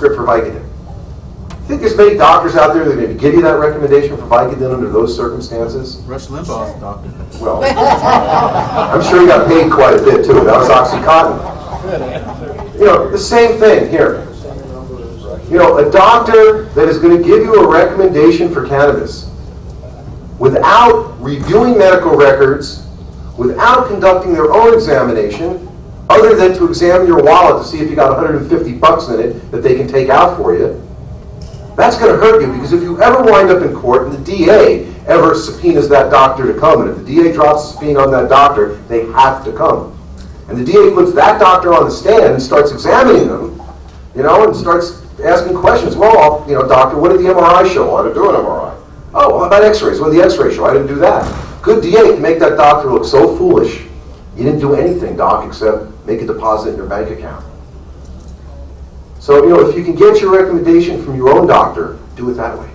script for Vicodin. Think there's many doctors out there that are going to give you that recommendation for Vicodin under those circumstances? Rush Limbaugh's doctor. Well, I'm sure he got paid quite a bit too. That was OxyContin. You know, the same thing here. You know, a doctor that is going to give you a recommendation for cannabis without reviewing medical records, without conducting their own examination, other than to examine your wallet to see if you got 150 bucks in it that they can take out for you, that's going to hurt you, because if you ever wind up in court and the DA ever subpoenas that doctor to come, and if the DA drops a subpoena on that doctor, they have to come. And the DA puts that doctor on the stand and starts examining them, you know, and starts asking questions. Well, you know, doctor, what did the MRI show? I didn't do an MRI. Oh, well, how about x-rays? What did the x-ray show? I didn't do that. Good DA can make that doctor look so foolish. You didn't do anything, doc, except make a deposit in your bank account. So, you know, if you can get your recommendation from your own doctor, do it that way.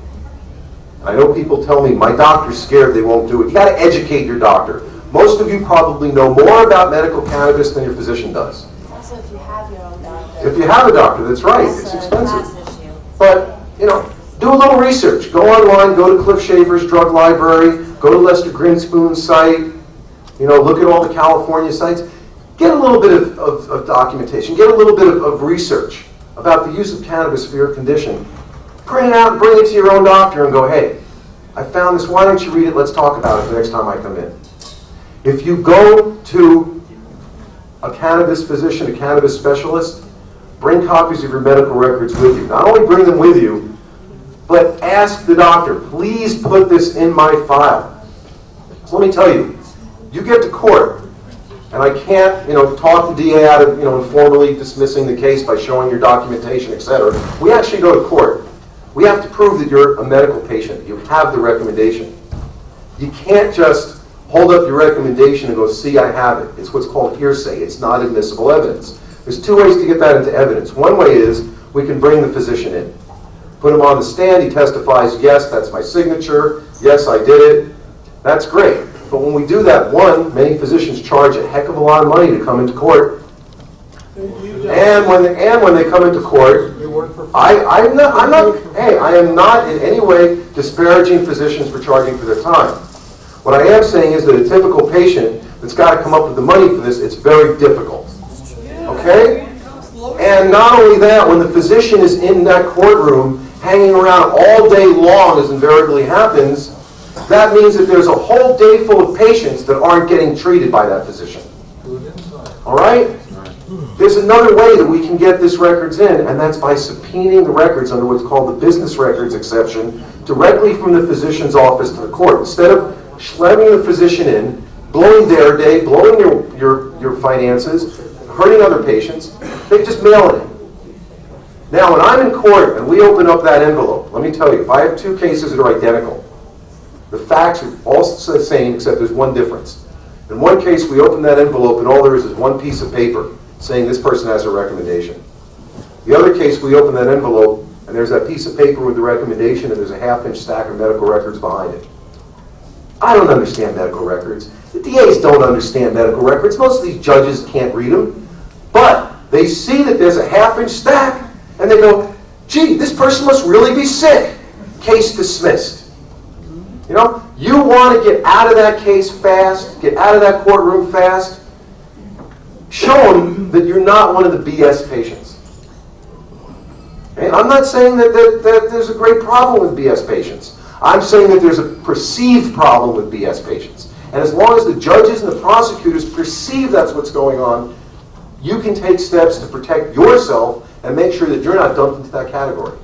And I know people tell me, my doctor's scared they won't do it. You got to educate your doctor. Most of you probably know more about medical cannabis than your physician does. Also, if you have your own doctor. If you have a doctor, that's right. That's It's a expensive. class issue. But, you know, do a little research. Go online, go to Cliff Shaver's drug library, go to Lester Grinspoon's site, you know, look at all the California sites. Get a little bit of documentation. Get a little bit of research about the use of cannabis for your condition. Print it out and bring it to your own doctor and go, hey, I found this. Why don't you read it? Let's talk about it the next time I come in. If you go to a cannabis physician, a cannabis specialist, bring copies of your medical records with you. Not only bring them with you, but ask the doctor, please put this in my file. So let me tell you, you get to court, and I can't, you know, talk the DA out of, you know, informally dismissing the case by showing your documentation, etc. We actually go to court. We have to prove that you're a medical patient. You have the recommendation. You can't just hold up your recommendation and go, see, I have it. It's what's called hearsay. It's not admissible evidence. There's two ways to get that into evidence. One way is we can bring the physician in. Put him on the stand. He testifies, yes, that's my signature. Yes, I did it. That's great. But when we do that, one, many physicians charge a heck of a lot of money to come into court. And when they come into court, I am not in any way disparaging physicians for charging for their time. What I am saying is that a typical patient that's got to come up with the money for this, it's very difficult. Okay? And not only that, when the physician is in that courtroom hanging around all day long, as invariably happens, that means that there's a whole day full of patients that aren't getting treated by that physician. All right? There's another way that we can get this records in, and that's by subpoenaing the records under what's called the business records exception directly from the physician's office to the court. Instead of slamming the physician in, blowing their day, blowing your finances, hurting other patients, they just mail it in. Now, when I'm in court and we open up that envelope, let me tell you, if I have two cases that are identical, the facts are all the same, except there's one difference. In one case, we open that envelope, and all there is one piece of paper saying this person has a recommendation. The other case, we open that envelope, and there's that piece of paper with the recommendation, and there's a half-inch stack of medical records behind it. I don't understand medical records. The DAs don't understand medical records. Most of these judges can't read them. But they see that there's a half-inch stack, and they go, gee, this person must really be sick. Case dismissed. You know, you want to get out of that case fast, get out of that courtroom fast, show them that you're not one of the BS patients. And I'm not saying that there's a great problem with BS patients. I'm saying that there's a perceived problem with BS patients. And as long as the judges and the prosecutors perceive that's what's going on, you can take steps to protect yourself and make sure that you're not dumped into that category.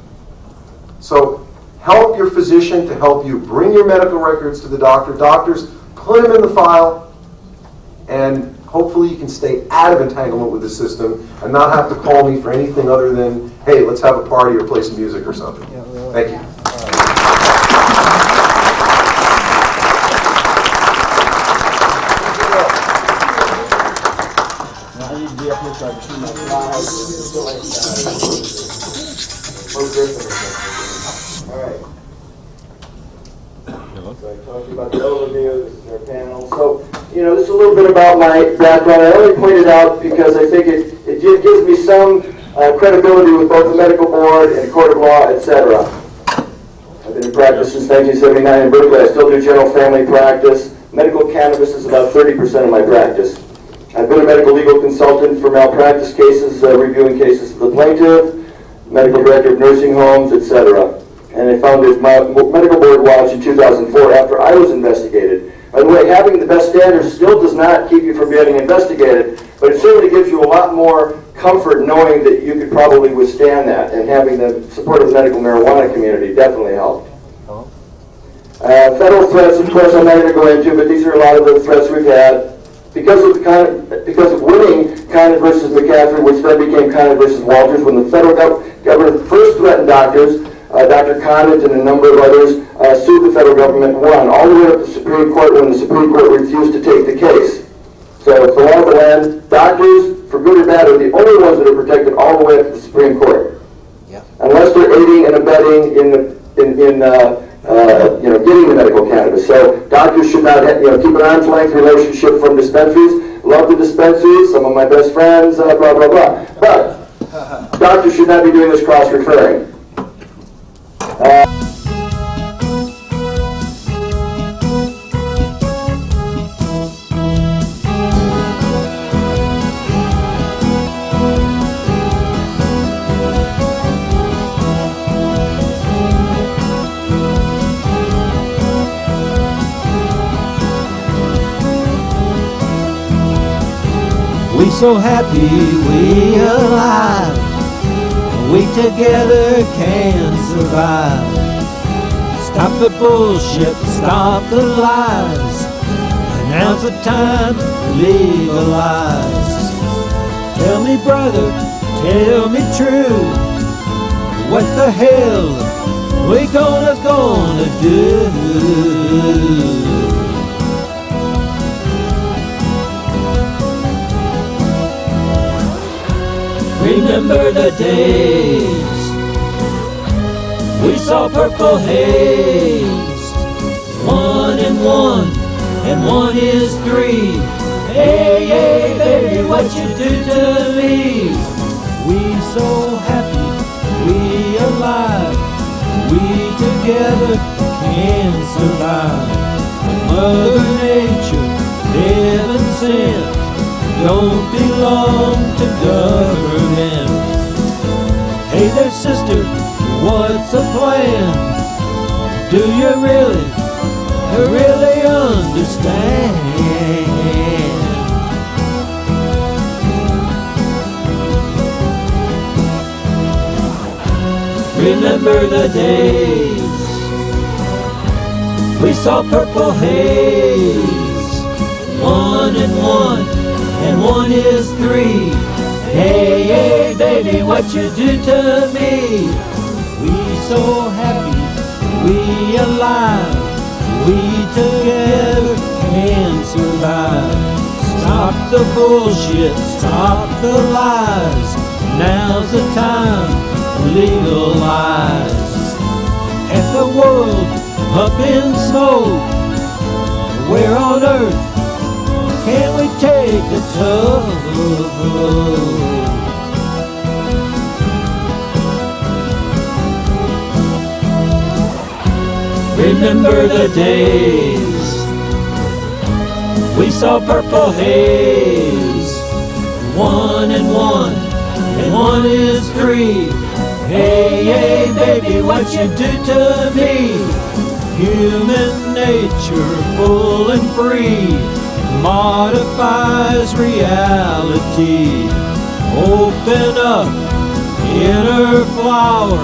So help your physician to help you. Bring your medical records to the doctor. Doctors, put them in the file, and hopefully you can stay out of entanglement with the system and not have to call me for anything other than, hey, let's have a party or play some music or something. Thank you. All right. So I talked to you about the overview. This is our panel. So, you know, this is a little bit about my background. I only pointed out because I think it gives me some credibility with both the medical board and court of law, etc. I've been in practice since 1979 in Berkeley. I still do general family practice. Medical cannabis is about 30% of my practice. I've been a medical legal consultant for malpractice cases, reviewing cases of the plaintiff, medical director of nursing homes, etc. And I founded my medical board watch in 2004 after I was investigated. By the way, having the best standards still does not keep you from getting investigated, but it certainly gives you a lot more comfort knowing that you could probably withstand that, and having the support of the medical marijuana community definitely helped. Federal threats, of course, I'm not going to go into, but these are a lot of the threats we've had. Because of winning Conant versus McCaffrey, which then became Conant versus Walters, when the federal government first threatened doctors, Dr. Conant and a number of others sued the federal government and won, all the way up to the Supreme Court when the Supreme Court refused to take the case. So it's the law of the land. Doctors, for good or bad, are the only ones that are protected all the way up to the Supreme Court. Yeah. Unless they're aiding and abetting in getting the medical cannabis. So doctors should not keep an arm's length relationship from dispensaries. Love the dispensaries, some of my best friends, blah, blah, blah. But doctors should not be doing this cross-referring. We so happy we alive, we together can survive. Stop the bullshit, stop the lies, and now's the time to legalize. Tell me brother, tell me true, what the hell we gonna do? Remember the days we saw purple haze, 1 and 1 is 3. Hey, hey, baby, what you do to me? We so happy, we alive, we together can survive. Mother Nature, heaven sent, don't belong to government. Hey there sister, what's the plan? Do you really understand? Remember the days we saw purple haze, 1 and 1 is 3. Hey, hey, baby, what you do to me? We so happy, we alive, we together can survive. Stop the bullshit, stop the lies, now's the time to legalize. Half the world up in smoke, where on earth can we take the tug? Remember the days we saw purple haze, 1 and 1 is 3. Hey, hey, baby, what you do to me? Human nature, full and free, modifies reality. Open up, inner flower,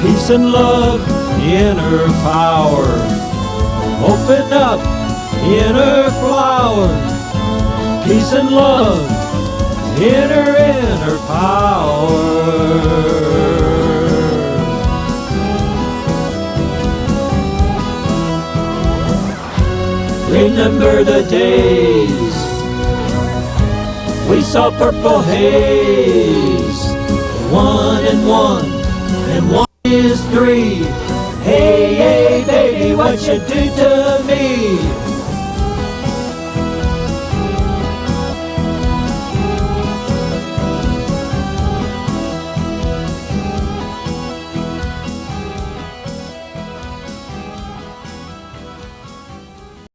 peace and love, inner power. Open up, inner flower, peace and love, inner power. Remember the days we saw purple haze, 1 and 1 is 3. Hey, hey, baby, what you do to